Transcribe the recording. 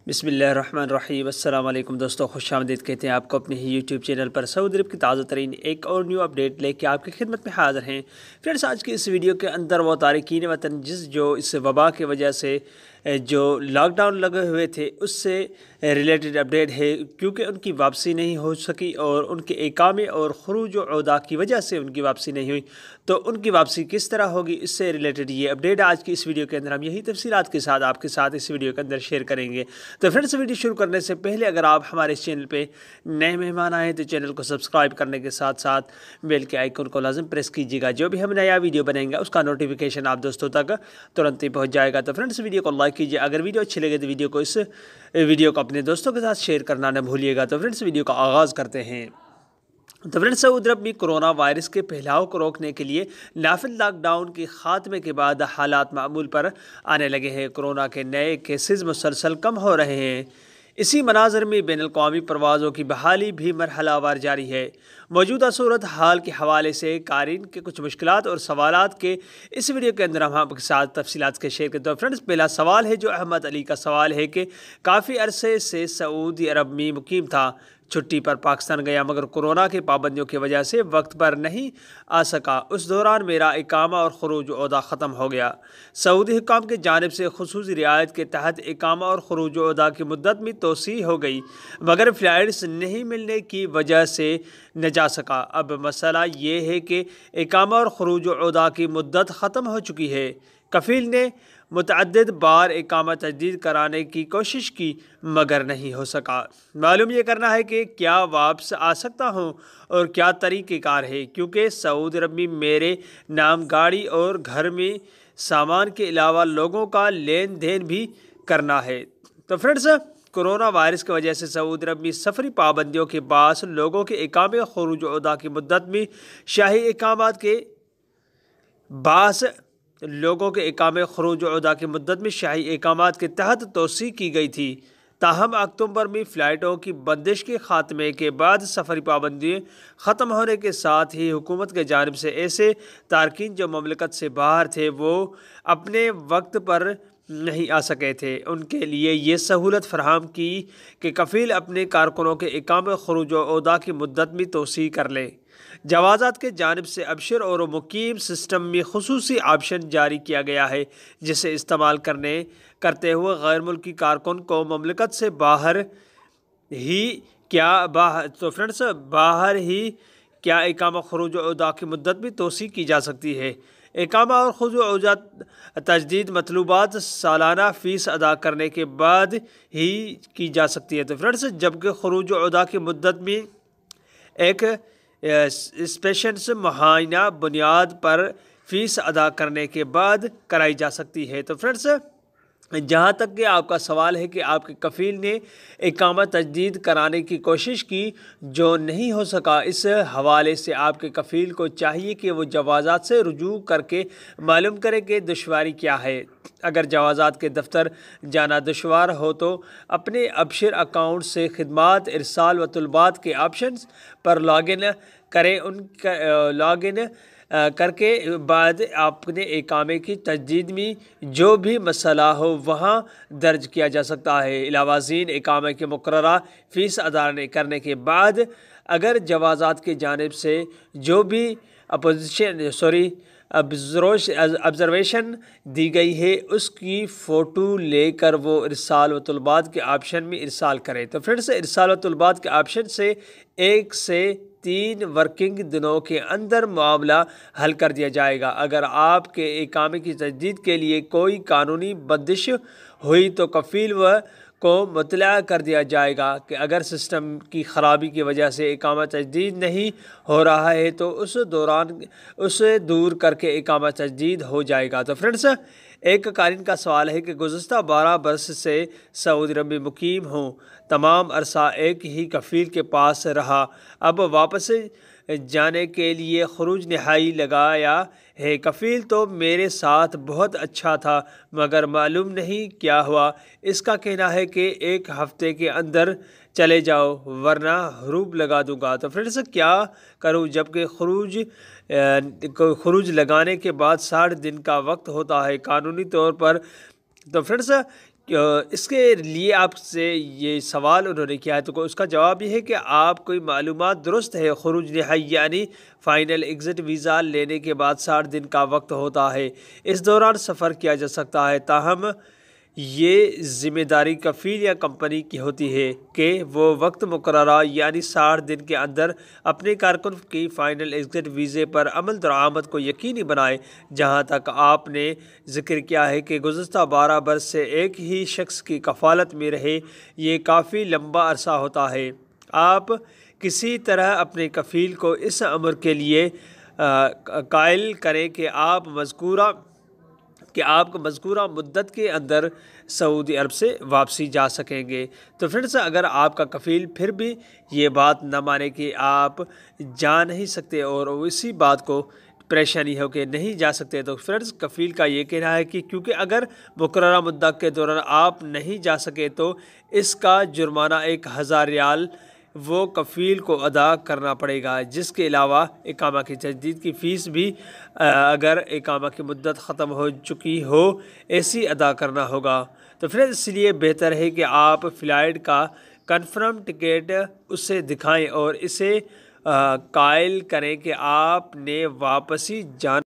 बिस्मिल्लाहिर्रहमानिर्रहीम। अस्सलाम वालेकुम दोस्तों, खुश आमदीद कहते हैं आपको अपने ही यूट्यूब चैनल पर। सऊदी अरब की ताज़ा तरीन एक और न्यू अपडेट लेके आपकी खिदमत में हाज़िर हैं। फ्रेंड्स, आज की इस वीडियो के अंदर वो तारकीन वतन जो इस वबा की वजह से जो लॉकडाउन लगे हुए थे उससे रिलेटेड अपडेट है, क्योंकि उनकी वापसी नहीं हो सकी और उनके इकामे और खुरूज औदा की वजह से उनकी वापसी नहीं हुई, तो उनकी वापसी किस तरह होगी, इससे रिलेटेड ये अपडेट आज की इस वीडियो के अंदर हम यही तफसीलात के साथ आपके साथ इस वीडियो के अंदर शेयर करेंगे। तो फ्रेंड्स, वीडियो शुरू करने से पहले अगर आप हमारे इस चैनल पे नए मेहमान आए तो चैनल को सब्सक्राइब करने के साथ साथ बेल के आइकन को लाजम प्रेस कीजिएगा। जो भी हम नया वीडियो बनाएंगे उसका नोटिफिकेशन आप दोस्तों तक तुरंत ही पहुँच जाएगा। तो फ्रेंड्स, वीडियो को लाइक कीजिए। अगर वीडियो अच्छी लगे तो वीडियो को अपने दोस्तों के साथ शेयर करना न भूलिएगा। तो फ्रेंड्स, वीडियो का आगाज़ करते हैं। तो फ्रेंड्स, सऊदी अरब में कोरोना वायरस के फैलाव को रोकने के लिए नाफिज लॉकडाउन के खात्मे के बाद हालात मामूल पर आने लगे हैं। कोरोना के नए केसेस मुसलसल कम हो रहे हैं। इसी मनाजर में बैनुल अक़वामी परवाज़ों की बहाली भी मरहलावार जारी है। मौजूदा सूरत हाल के हवाले से कारीन के कुछ मुश्किलात और सवालात के इस वीडियो के अंदर हम आपके साथ तफसीलात के शेयर करते हैं। फ्रेंड्स, पहला सवाल है जो अहमद अली का सवाल है कि काफ़ी अरसे से सऊदी अरब में मुकीम था, छुट्टी पर पाकिस्तान गया मगर कोरोना की पाबंदियों की वजह से वक्त पर नहीं आ सका। उस दौरान मेरा इकामा और खरूज ओहदा ख़त्म हो गया। सऊदी हुकाम की जानिब से खुसूसी रियायत के तहत इकामा और खरूज ओहदा की मुद्दत में तोसी हो गई, मगर फ़्लाइट्स नहीं मिलने की वजह से न जा सका। अब मसला ये है कि इकामा और खरूज ओहदा की मुद्दत ख़त्म हो चुकी है। कफ़ील ने मुतअद्दिद बार इकामा तजदीद कराने की कोशिश की मगर नहीं हो सका। मालूम ये करना है कि क्या वापस आ सकता हूँ और क्या तरीक़ेकार है, क्योंकि सऊदी अरब में मेरे नाम गाड़ी और घर में सामान के अलावा लोगों का लेन देन भी करना है। तो फ्रेंड्स, कोरोना वायरस की वजह से सऊदी अरब में सफरी पाबंदियों के बास लोगों के इकामे खरूज ओहदा की मुद्दत में शाही इकामात के बास लोगों के इकामे खरूज ओहदा की मुद्दत में शाही इकामात के तहत तोसी की गई थी। ताहम अक्टूबर में फ़्लाइटों की बंदिश के खात्मे के बाद सफरी पाबंदी ख़त्म होने के साथ ही हुकूमत के जानिब से ऐसे तारकीन जो ममलकत से बाहर थे वो अपने वक्त पर नहीं आ सके थे, उनके लिए ये सहूलत फराहम की कि कफ़ील अपने कारकुनों के इकामे खरूज ओहदा की मुद्दत में तोसी कर लें। जवाज़ात के जानिब से अबशर और मुकीम सिस्टम में खुसूसी ऑप्शन जारी किया गया है, जिसे इस्तेमाल करते हुए गैर मुल्की कारकुन को ममलकत से बाहर ही क्या इकामा खरूज ओहदा की मुद्दत भी तोसी की जा सकती है। इकामा और खरूज ओहदा तजदीद मतलूबात सालाना फ़ीस अदा करने के बाद ही की जा सकती है। तो फ्रेंड्स, जबकि खरूज ओहदा की मुद्दत में एक स्पेशंस मुआयना बुनियाद पर फ़ीस अदा करने के बाद कराई जा सकती है। तो फ्रेंड्स, जहाँ तक कि आपका सवाल है कि आपके कफ़ील ने इकामा तजदीद कराने की कोशिश की जो नहीं हो सका, इस हवाले से आपके कफ़ील को चाहिए कि वो जवाज़ात से रुजू करके मालूम करे कि दुश्वारी क्या है। अगर जवाज़ात के दफ्तर जाना दुश्वार हो तो अपने अबशर अकाउंट से खिदमात इरसाल व तलबात के ऑप्शंस पर लॉगिन करें। लॉगिन करके बाद अपने इकामे की तजदीद में जो भी मसला हो वहाँ दर्ज किया जा सकता है। इलावाज़ीन इकामे के मुकर्ररा फ़ीस अदा करने के बाद अगर जवाज़ात की जानिब से जो भी ऑब्जर्वेशन दी गई है उसकी फ़ोटो लेकर वो इरसाल व तलबात के ऑप्शन में इरसाल करें। तो फिर से इरसाल व तलबात के ऑप्शन से 1 से 3 वर्किंग दिनों के अंदर मामला हल कर दिया जाएगा। अगर आपके इकामे की तजदीद के लिए कोई कानूनी बंदिश हुई तो कफ़ील को मुतला कर दिया जाएगा कि अगर सिस्टम की ख़राबी की वजह से इकामा तजदीद नहीं हो रहा है तो उस दौरान उसे दूर करके इकामा तजदीद हो जाएगा। तो फ्रेंड्स, एक कारीन का सवाल है कि गुज़श्ता 12 बरस से सऊदी अरब में मुकीम हूँ, तमाम अरसा एक ही कफ़ील के पास रहा, अब वापस जाने के लिए खरूज नहाई लगाया है। कफ़ील तो मेरे साथ बहुत अच्छा था मगर मालूम नहीं क्या हुआ। इसका कहना है कि 1 हफ़्ते के अंदर चले जाओ वरना हरूब लगा दूंगा। तो फ्रेंड्स, क्या करूं जबकि खरूज लगाने के बाद 60 दिन का वक्त होता है कानूनी तौर पर। तो फ्रेंड्स, اس کے لیے آپ سے یہ سوال انہوں نے کیا ہے، تو اس کا جواب یہ ہے کہ آپ کوئی معلومات درست ہے، خروج نہائی یعنی فائنل ایگزٹ ویزا لینے کے بعد 60 دن کا وقت ہوتا ہے، اس دوران سفر کیا جا سکتا ہے، تاہم یہ ذمہ داری کفیل یا کمپنی کی ہوتی ہے کہ وہ وقت مقررہ یعنی 60 دن کے اندر اپنے کارکن کی فائنل ایگزٹ ویزے پر عمل درآمد کو یقینی بنائے۔ جہاں تک آپ نے ذکر کیا ہے کہ گزشتہ 12 برس سے ایک ہی شخص کی کفالت میں رہے، یہ کافی لمبا عرصہ ہوتا ہے۔ آپ کسی طرح اپنے کفیل کو اس امر کے لیے قائل کریں کہ آپ مذکورہ مدت کے اندر سعودی عرب سے واپسی جا سکیں گے۔ تو فرینڈز، اگر آپ کا کفیل پھر بھی یہ بات نہ مانے کہ آپ جا نہیں سکتے اور اسی بات کو پریشانی ہو کہ نہیں جا سکتے، تو فرینڈز کفیل کا یہ کہنا ہے کہ کیونکہ اگر مقررہ مدت کے دوران آپ نہیں جا سکے تو اس کا جرمانہ 1000 ریال وہ کفیل کو ادا کرنا پڑے گا، جس کے علاوہ اقامہ کی تجدید کی فیس بھی اگر اقامہ کی مدت ختم ہو چکی ہو ایسی ادا کرنا ہوگا۔ تو پھر اس لیے بہتر ہے کہ آپ فلائٹ کا کنفرم ٹکٹ اسے دکھائیں اور اسے قائل کریں کہ آپ نے واپسی جانا